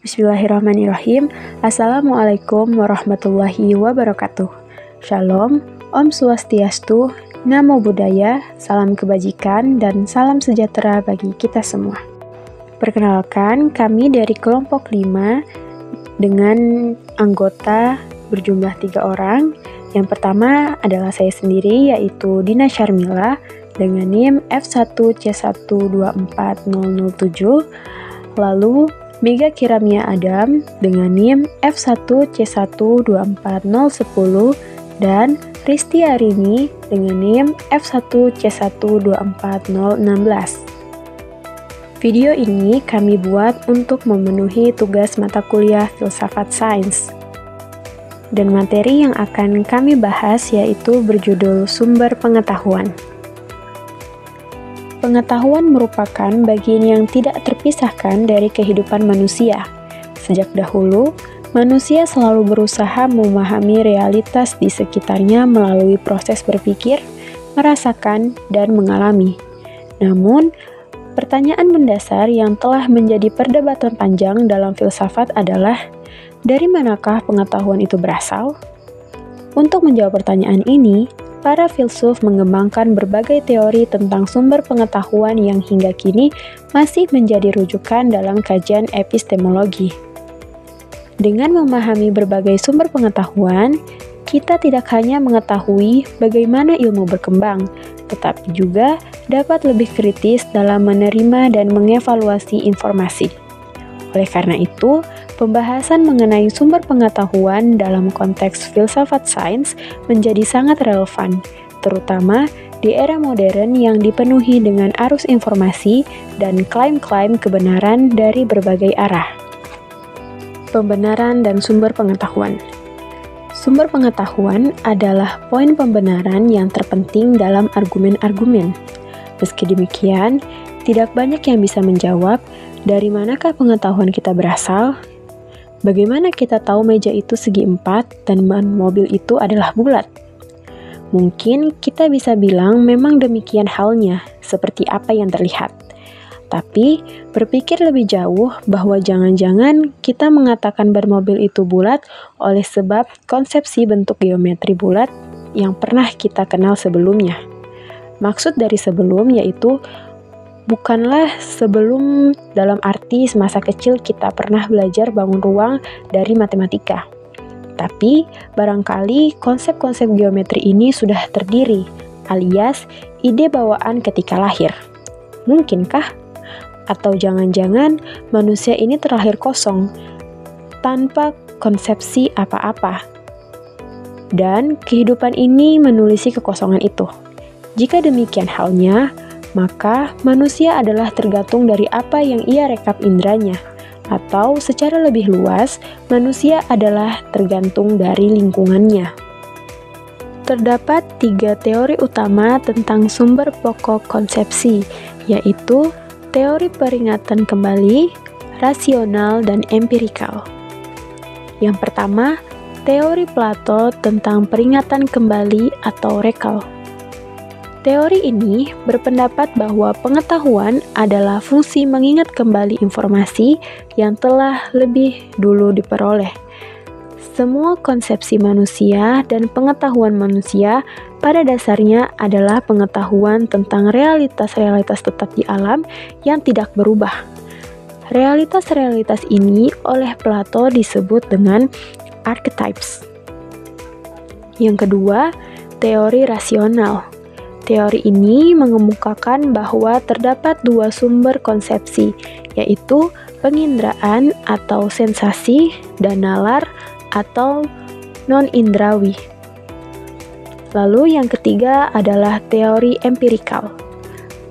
Bismillahirrahmanirrahim. Assalamualaikum warahmatullahi wabarakatuh. Shalom, Om Swastiastu, Namo Buddhaya, salam kebajikan, dan salam sejahtera bagi kita semua. Perkenalkan, kami dari kelompok 5 dengan anggota berjumlah 3 orang. Yang pertama adalah saya sendiri, yaitu Dina Syarmila dengan NIM F1C124007. Lalu Mega Kiramia Adam dengan NIM F1C124010 dan Risti Arini dengan NIM F1C124016. Video ini kami buat untuk memenuhi tugas mata kuliah Filsafat Sains. Dan materi yang akan kami bahas yaitu berjudul Sumber Pengetahuan. Pengetahuan merupakan bagian yang tidak terpisahkan dari kehidupan manusia. Sejak dahulu, manusia selalu berusaha memahami realitas di sekitarnya melalui proses berpikir, merasakan, dan mengalami. Namun, pertanyaan mendasar yang telah menjadi perdebatan panjang dalam filsafat adalah, dari manakah pengetahuan itu berasal? Untuk menjawab pertanyaan ini, para filsuf mengembangkan berbagai teori tentang sumber pengetahuan yang hingga kini masih menjadi rujukan dalam kajian epistemologi. Dengan memahami berbagai sumber pengetahuan, kita tidak hanya mengetahui bagaimana ilmu berkembang, tetapi juga dapat lebih kritis dalam menerima dan mengevaluasi informasi. Oleh karena itu, pembahasan mengenai sumber pengetahuan dalam konteks filsafat sains menjadi sangat relevan, terutama di era modern yang dipenuhi dengan arus informasi dan klaim-klaim kebenaran dari berbagai arah. Pembenaran dan sumber pengetahuan. Sumber pengetahuan adalah poin pembenaran yang terpenting dalam argumen-argumen. Meski demikian, tidak banyak yang bisa menjawab dari manakah pengetahuan kita berasal. Bagaimana kita tahu meja itu segi 4 dan ban mobil itu adalah bulat? Mungkin kita bisa bilang memang demikian halnya, seperti apa yang terlihat. Tapi, berpikir lebih jauh bahwa jangan-jangan kita mengatakan ban mobil itu bulat oleh sebab konsepsi bentuk geometri bulat yang pernah kita kenal sebelumnya. Maksud dari sebelum yaitu bukanlah sebelum dalam arti semasa kecil kita pernah belajar bangun ruang dari matematika. Tapi, barangkali konsep-konsep geometri ini sudah terdiri, alias ide bawaan ketika lahir. Mungkinkah? Atau jangan-jangan manusia ini terlahir kosong, tanpa konsepsi apa-apa. Dan kehidupan ini menulisi kekosongan itu. Jika demikian halnya, maka manusia adalah tergantung dari apa yang ia rekap indranya, atau secara lebih luas, manusia adalah tergantung dari lingkungannya. Terdapat 3 teori utama tentang sumber pokok konsepsi, yaitu teori peringatan kembali, rasional, dan empirikal. Yang pertama, teori Plato tentang peringatan kembali atau recall. Teori ini berpendapat bahwa pengetahuan adalah fungsi mengingat kembali informasi yang telah lebih dulu diperoleh. Semua konsepsi manusia dan pengetahuan manusia pada dasarnya adalah pengetahuan tentang realitas-realitas tetap di alam yang tidak berubah. Realitas-realitas ini oleh Plato disebut dengan archetypes. Yang kedua, teori rasional. Teori ini mengemukakan bahwa terdapat 2 sumber konsepsi, yaitu penginderaan atau sensasi dan nalar atau non-indrawi. Lalu yang ketiga adalah teori empirikal.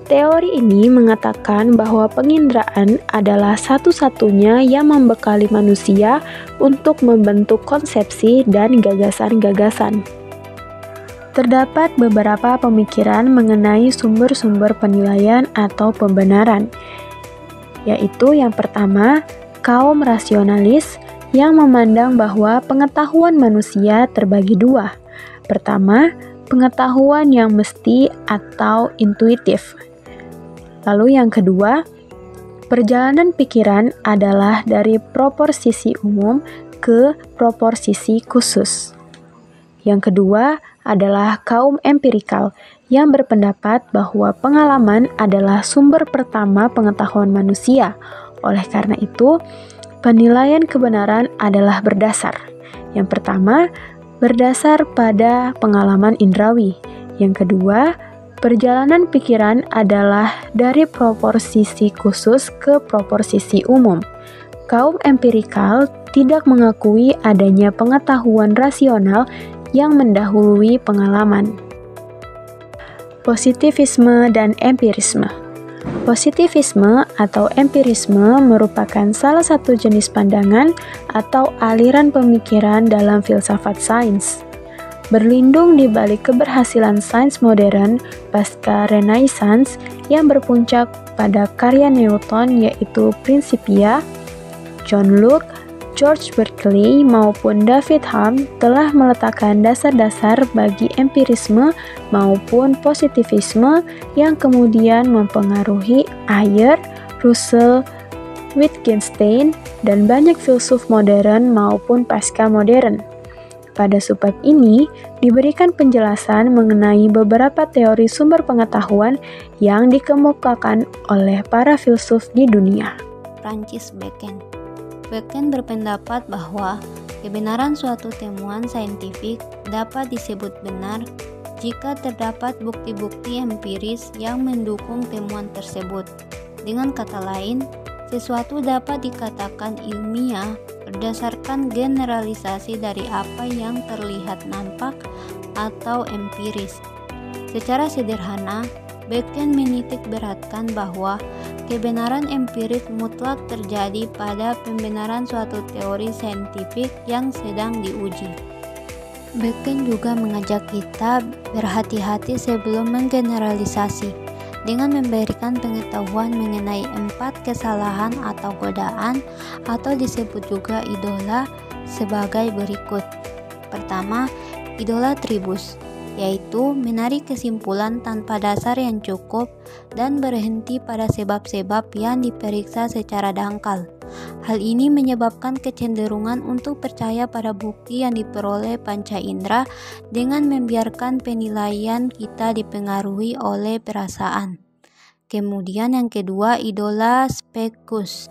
Teori ini mengatakan bahwa penginderaan adalah satu-satunya yang membekali manusia untuk membentuk konsepsi dan gagasan-gagasan. Terdapat beberapa pemikiran mengenai sumber-sumber penilaian atau pembenaran, yaitu yang pertama, kaum rasionalis yang memandang bahwa pengetahuan manusia terbagi 2. Pertama, pengetahuan yang mesti atau intuitif. Lalu yang kedua, Perjalanan pikiran adalah dari proposisi umum ke proposisi khusus. Yang kedua adalah kaum empirikal yang berpendapat bahwa pengalaman adalah sumber pertama pengetahuan manusia. Oleh karena itu, penilaian kebenaran adalah berdasar. Yang pertama, berdasar pada pengalaman indrawi. Yang kedua, perjalanan pikiran adalah dari proposisi khusus ke proposisi umum. Kaum empirikal tidak mengakui adanya pengetahuan rasional yang mendahului pengalaman. Positivisme dan empirisme. Positivisme atau empirisme merupakan salah satu jenis pandangan atau aliran pemikiran dalam filsafat sains. Berlindung di balik keberhasilan sains modern pasca Renaissance yang berpuncak pada karya Newton yaitu Principia, John Locke, George Berkeley maupun David Hume telah meletakkan dasar-dasar bagi empirisme maupun positivisme yang kemudian mempengaruhi Ayer, Russell, Wittgenstein, dan banyak filsuf modern maupun pasca modern. Pada subbab ini, diberikan penjelasan mengenai beberapa teori sumber pengetahuan yang dikemukakan oleh para filsuf di dunia. Francis Bacon. Bacon berpendapat bahwa kebenaran suatu temuan saintifik dapat disebut benar jika terdapat bukti-bukti empiris yang mendukung temuan tersebut. Dengan kata lain, sesuatu dapat dikatakan ilmiah berdasarkan generalisasi dari apa yang terlihat nampak atau empiris. Secara sederhana, Bacon menitik beratkan bahwa kebenaran empiris mutlak terjadi pada pembenaran suatu teori saintifik yang sedang diuji. Bacon juga mengajak kita berhati-hati sebelum menggeneralisasi dengan memberikan pengetahuan mengenai 4 kesalahan atau godaan atau disebut juga idola sebagai berikut. Pertama, idola tribus, yaitu menarik kesimpulan tanpa dasar yang cukup dan berhenti pada sebab-sebab yang diperiksa secara dangkal. Hal ini menyebabkan kecenderungan untuk percaya pada bukti yang diperoleh panca indera dengan membiarkan penilaian kita dipengaruhi oleh perasaan. Kemudian yang kedua, idola spekus,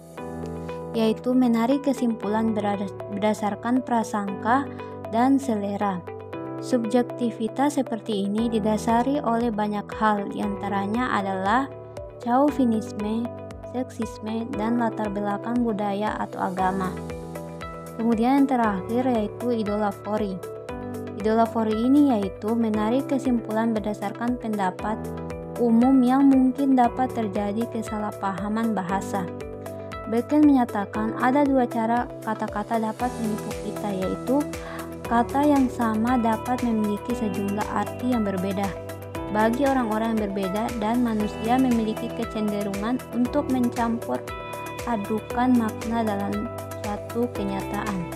yaitu menarik kesimpulan berdasarkan prasangka dan selera. Subjektivitas seperti ini didasari oleh banyak hal, diantaranya adalah chauvinisme, seksisme, dan latar belakang budaya atau agama. Kemudian yang terakhir yaitu idolafori. Idolafori ini yaitu menarik kesimpulan berdasarkan pendapat umum yang mungkin dapat terjadi kesalahpahaman bahasa. Bacon menyatakan ada 2 cara kata-kata dapat menipu kita, yaitu kata yang sama dapat memiliki sejumlah arti yang berbeda bagi orang-orang yang berbeda, dan manusia memiliki kecenderungan untuk mencampur adukan makna dalam suatu kenyataan.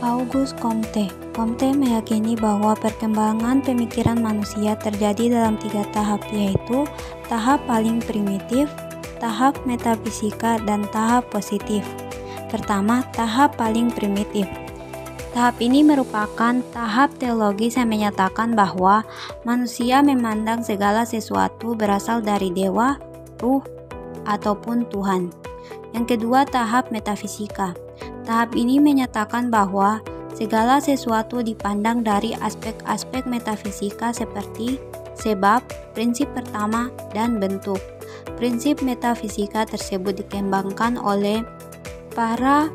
Auguste Comte. Comte meyakini bahwa perkembangan pemikiran manusia terjadi dalam 3 tahap, yaitu tahap paling primitif, tahap metafisika, dan tahap positif. Pertama, tahap paling primitif. Tahap ini merupakan tahap teologis yang menyatakan bahwa manusia memandang segala sesuatu berasal dari dewa, ruh, ataupun Tuhan. Yang kedua, tahap metafisika. Tahap ini menyatakan bahwa segala sesuatu dipandang dari aspek-aspek metafisika seperti sebab, prinsip pertama, dan bentuk. Prinsip metafisika tersebut dikembangkan oleh para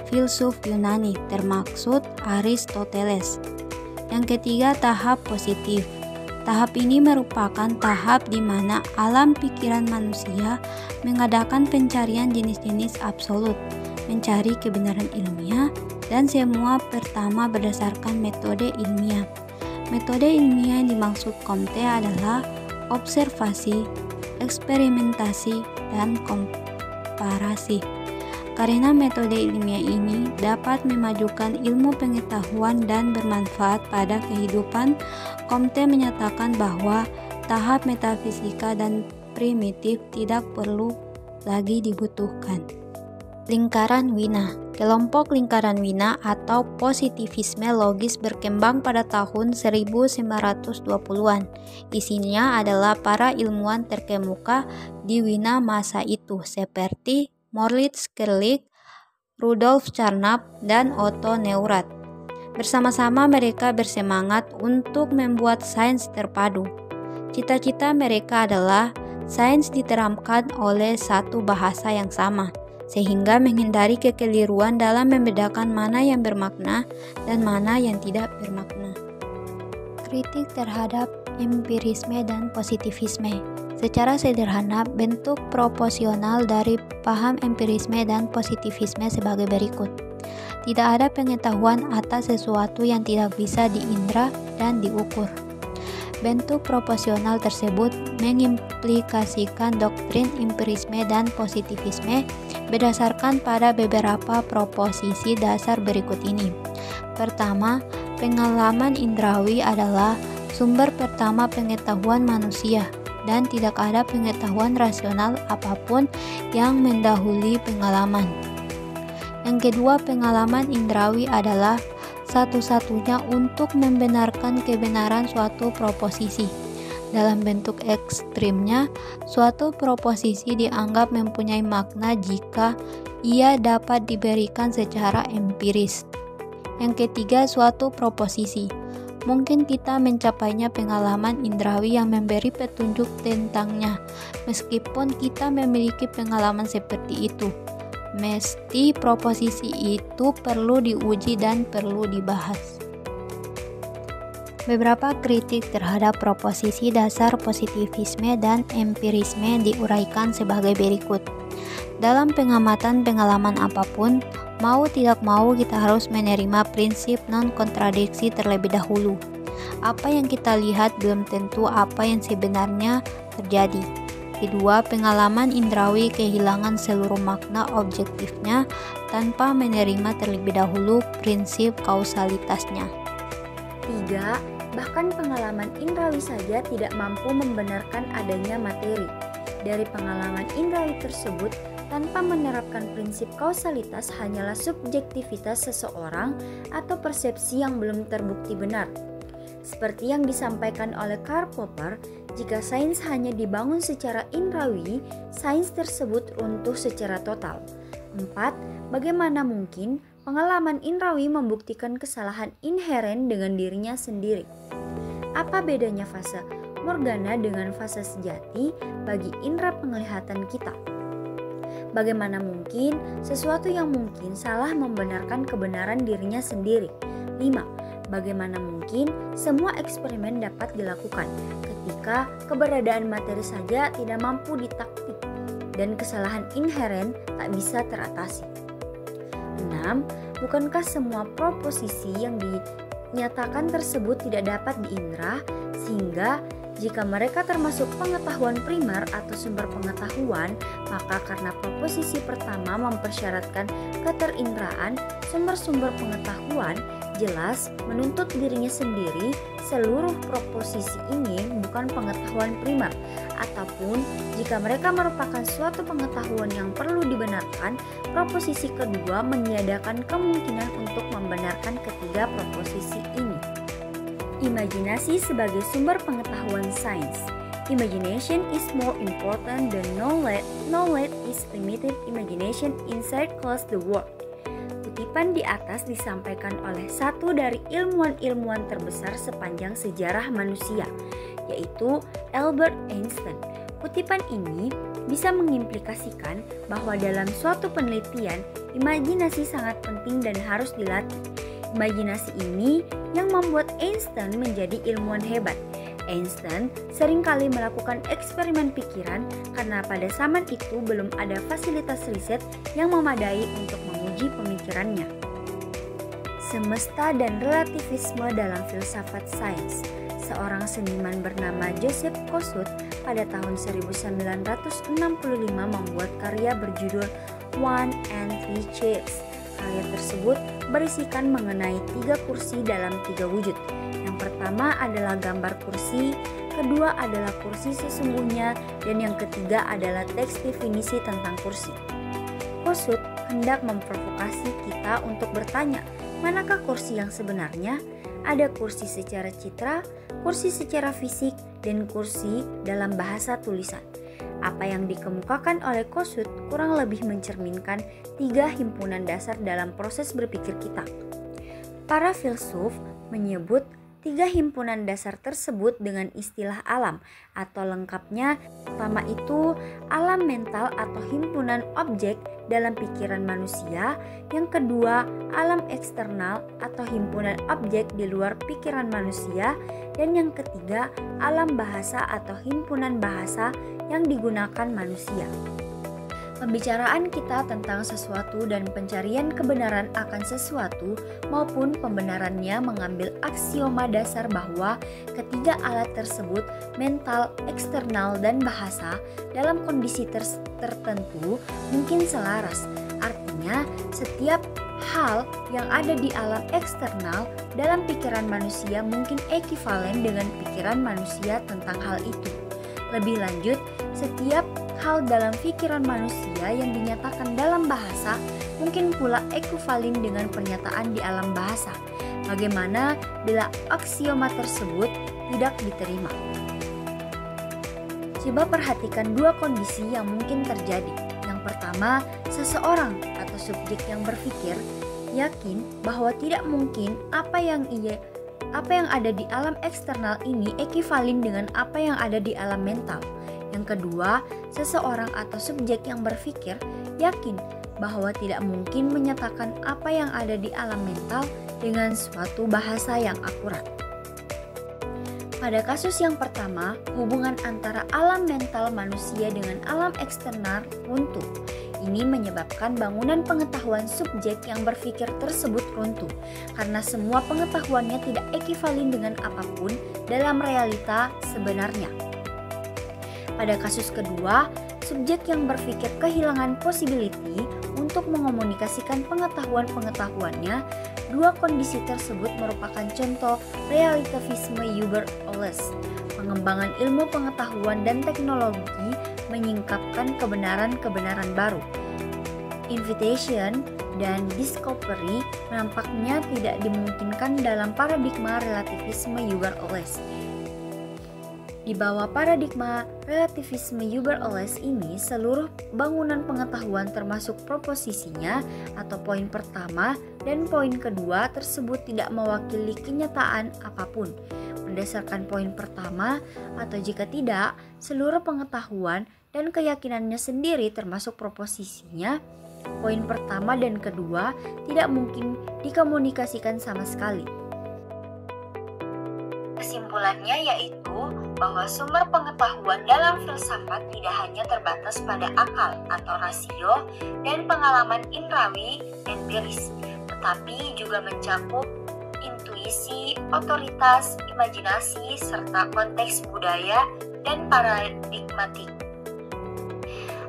filsuf Yunani, termaksud Aristoteles. Yang ketiga, tahap positif. Tahap ini merupakan tahap di mana alam pikiran manusia mengadakan pencarian jenis-jenis absolut, mencari kebenaran ilmiah, dan semua pertama berdasarkan metode ilmiah. Metode ilmiah yang dimaksud Comte adalah observasi, eksperimentasi, dan komparasi. Karena metode ilmiah ini dapat memajukan ilmu pengetahuan dan bermanfaat pada kehidupan, Comte menyatakan bahwa tahap metafisika dan primitif tidak perlu lagi dibutuhkan. Lingkaran Wina. Kelompok lingkaran Wina atau positivisme logis berkembang pada tahun 1920-an. Isinya adalah para ilmuwan terkemuka di Wina masa itu seperti Moritz Skerling, Rudolf Carnap, dan Otto Neurath. Bersama-sama mereka bersemangat untuk membuat sains terpadu. Cita-cita mereka adalah sains diterapkan oleh satu bahasa yang sama, sehingga menghindari kekeliruan dalam membedakan mana yang bermakna dan mana yang tidak bermakna. Kritik terhadap empirisme dan positivisme. Secara sederhana, bentuk proporsional dari paham empirisme dan positivisme sebagai berikut. Tidak ada pengetahuan atas sesuatu yang tidak bisa diindra dan diukur. Bentuk proporsional tersebut mengimplikasikan doktrin empirisme dan positivisme berdasarkan pada beberapa proposisi dasar berikut ini. Pertama, pengalaman indrawi adalah sumber pertama pengetahuan manusia dan tidak ada pengetahuan rasional apapun yang mendahului pengalaman. Yang kedua, pengalaman indrawi adalah satu-satunya untuk membenarkan kebenaran suatu proposisi. Dalam bentuk ekstrimnya, suatu proposisi dianggap mempunyai makna jika ia dapat diberikan secara empiris. Yang ketiga, suatu proposisi. Mungkin kita mencapainya pengalaman indrawi yang memberi petunjuk tentangnya, meskipun kita memiliki pengalaman seperti itu. Mesti proposisi itu perlu diuji dan perlu dibahas. Beberapa kritik terhadap proposisi dasar positivisme dan empirisme diuraikan sebagai berikut. Dalam pengamatan pengalaman apapun, mau tidak mau kita harus menerima prinsip non-kontradiksi terlebih dahulu. Apa yang kita lihat belum tentu apa yang sebenarnya terjadi. Kedua, pengalaman indrawi kehilangan seluruh makna objektifnya tanpa menerima terlebih dahulu prinsip kausalitasnya. Tiga, bahkan pengalaman indrawi saja tidak mampu membenarkan adanya materi. Dari pengalaman indrawi tersebut, tanpa menerapkan prinsip kausalitas hanyalah subjektivitas seseorang atau persepsi yang belum terbukti benar. Seperti yang disampaikan oleh Karl Popper, jika sains hanya dibangun secara indrawi, sains tersebut runtuh secara total. 4. Bagaimana mungkin pengalaman indrawi membuktikan kesalahan inheren dengan dirinya sendiri? Apa bedanya fase morgana dengan fase sejati bagi indera penglihatan kita? Bagaimana mungkin sesuatu yang mungkin salah membenarkan kebenaran dirinya sendiri? 5. Bagaimana mungkin semua eksperimen dapat dilakukan ketika keberadaan materi saja tidak mampu ditaktik dan kesalahan inheren tak bisa teratasi? 6. Bukankah semua proposisi yang dinyatakan tersebut tidak dapat diindra, sehingga jika mereka termasuk pengetahuan primer atau sumber pengetahuan, maka karena proposisi pertama mempersyaratkan keterindraan sumber-sumber pengetahuan, jelas menuntut dirinya sendiri seluruh proposisi ini bukan pengetahuan primer, ataupun jika mereka merupakan suatu pengetahuan yang perlu dibenarkan, proposisi kedua meniadakan kemungkinan untuk membenarkan ketiga proposisi ini. Imajinasi sebagai sumber pengetahuan sains. Imagination is more important than knowledge. Knowledge is primitive imagination inside close the world. Kutipan di atas disampaikan oleh satu dari ilmuwan-ilmuwan terbesar sepanjang sejarah manusia, yaitu Albert Einstein. Kutipan ini bisa mengimplikasikan bahwa dalam suatu penelitian, imajinasi sangat penting dan harus dilatih. Imajinasi ini yang membuat Einstein menjadi ilmuwan hebat. Einstein seringkali melakukan eksperimen pikiran karena pada zaman itu belum ada fasilitas riset yang memadai untuk menguji pemikirannya. Semesta dan relativisme dalam filsafat sains. Seorang seniman bernama Joseph Kosuth pada tahun 1965 membuat karya berjudul One and Three Chairs. Karya tersebut berisikan mengenai 3 kursi dalam 3 wujud. Yang pertama adalah gambar kursi kedua adalah kursi sesungguhnya, dan yang ketiga adalah teks definisi tentang kursi. Kossuth hendak memprovokasi kita untuk bertanya, manakah kursi yang sebenarnya? Ada kursi secara citra, kursi secara fisik, dan kursi dalam bahasa tulisan. Apa yang dikemukakan oleh Kossuth kurang lebih mencerminkan 3 himpunan dasar dalam proses berpikir kita. Para filsuf menyebut 3 himpunan dasar tersebut dengan istilah alam, atau lengkapnya pertama itu alam mental atau himpunan objek dalam pikiran manusia, yang kedua alam eksternal atau himpunan objek di luar pikiran manusia, dan yang ketiga alam bahasa atau himpunan bahasa yang digunakan manusia. Pembicaraan kita tentang sesuatu dan pencarian kebenaran akan sesuatu maupun pembenarannya mengambil aksioma dasar bahwa ketiga alat tersebut, mental, eksternal, dan bahasa, dalam kondisi tertentu mungkin selaras. Artinya, setiap hal yang ada di alam eksternal dalam pikiran manusia mungkin ekivalen dengan pikiran manusia tentang hal itu. Lebih lanjut, setiap hal dalam pikiran manusia yang dinyatakan dalam bahasa mungkin pula ekuivalent dengan pernyataan di alam bahasa. Bagaimana bila aksioma tersebut tidak diterima? Coba perhatikan 2 kondisi yang mungkin terjadi. Yang pertama, seseorang atau subjek yang berpikir yakin bahwa tidak mungkin apa yang ada di alam eksternal ini ekuivalent dengan apa yang ada di alam mental. Yang kedua, seseorang atau subjek yang berpikir yakin bahwa tidak mungkin menyatakan apa yang ada di alam mental dengan suatu bahasa yang akurat. Pada kasus yang pertama, hubungan antara alam mental manusia dengan alam eksternal runtuh. Ini menyebabkan bangunan pengetahuan subjek yang berpikir tersebut runtuh, karena semua pengetahuannya tidak ekuivalent dengan apapun dalam realita sebenarnya. Pada kasus kedua, subjek yang berpikir kehilangan possibility untuk mengomunikasikan pengetahuan-pengetahuannya. 2 kondisi tersebut merupakan contoh relativisme Huber-Oles. Pengembangan ilmu pengetahuan dan teknologi menyingkapkan kebenaran-kebenaran baru. Invitation dan discovery nampaknya tidak dimungkinkan dalam paradigma relativisme Huber-Oles. Di bawah paradigma relativisme Huber-Oles ini, seluruh bangunan pengetahuan termasuk proposisinya atau poin pertama dan poin kedua tersebut tidak mewakili kenyataan apapun. Berdasarkan poin pertama, atau jika tidak, seluruh pengetahuan dan keyakinannya sendiri termasuk proposisinya, poin pertama dan kedua tidak mungkin dikomunikasikan sama sekali. Kesimpulannya yaitu bahwa sumber pengetahuan dalam filsafat tidak hanya terbatas pada akal atau rasio dan pengalaman indrawi empiris, tetapi juga mencakup intuisi, otoritas, imajinasi, serta konteks budaya dan paradigmatik.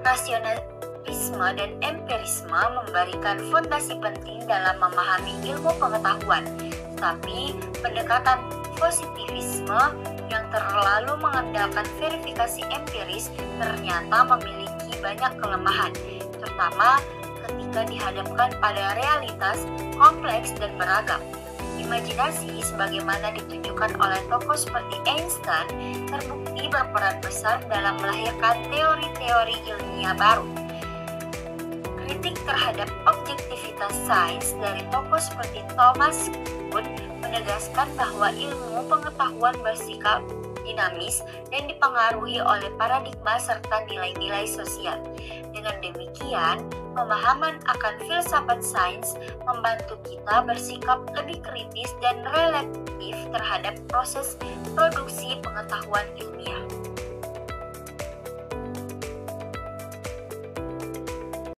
Rasionalisme dan empirisme memberikan fondasi penting dalam memahami ilmu pengetahuan, tetapi pendekatan positivisme yang terlalu mengandalkan verifikasi empiris ternyata memiliki banyak kelemahan, terutama ketika dihadapkan pada realitas kompleks dan beragam. Imajinasi, sebagaimana ditunjukkan oleh tokoh seperti Einstein, terbukti berperan besar dalam melahirkan teori-teori ilmiah baru. Kritik terhadap objektivitas sains dari tokoh seperti Thomas Kuhn menegaskan bahwa ilmu pengetahuan bersikap dinamis dan dipengaruhi oleh paradigma serta nilai-nilai sosial. Dengan demikian, pemahaman akan filsafat sains membantu kita bersikap lebih kritis dan relatif terhadap proses produksi pengetahuan ilmiah.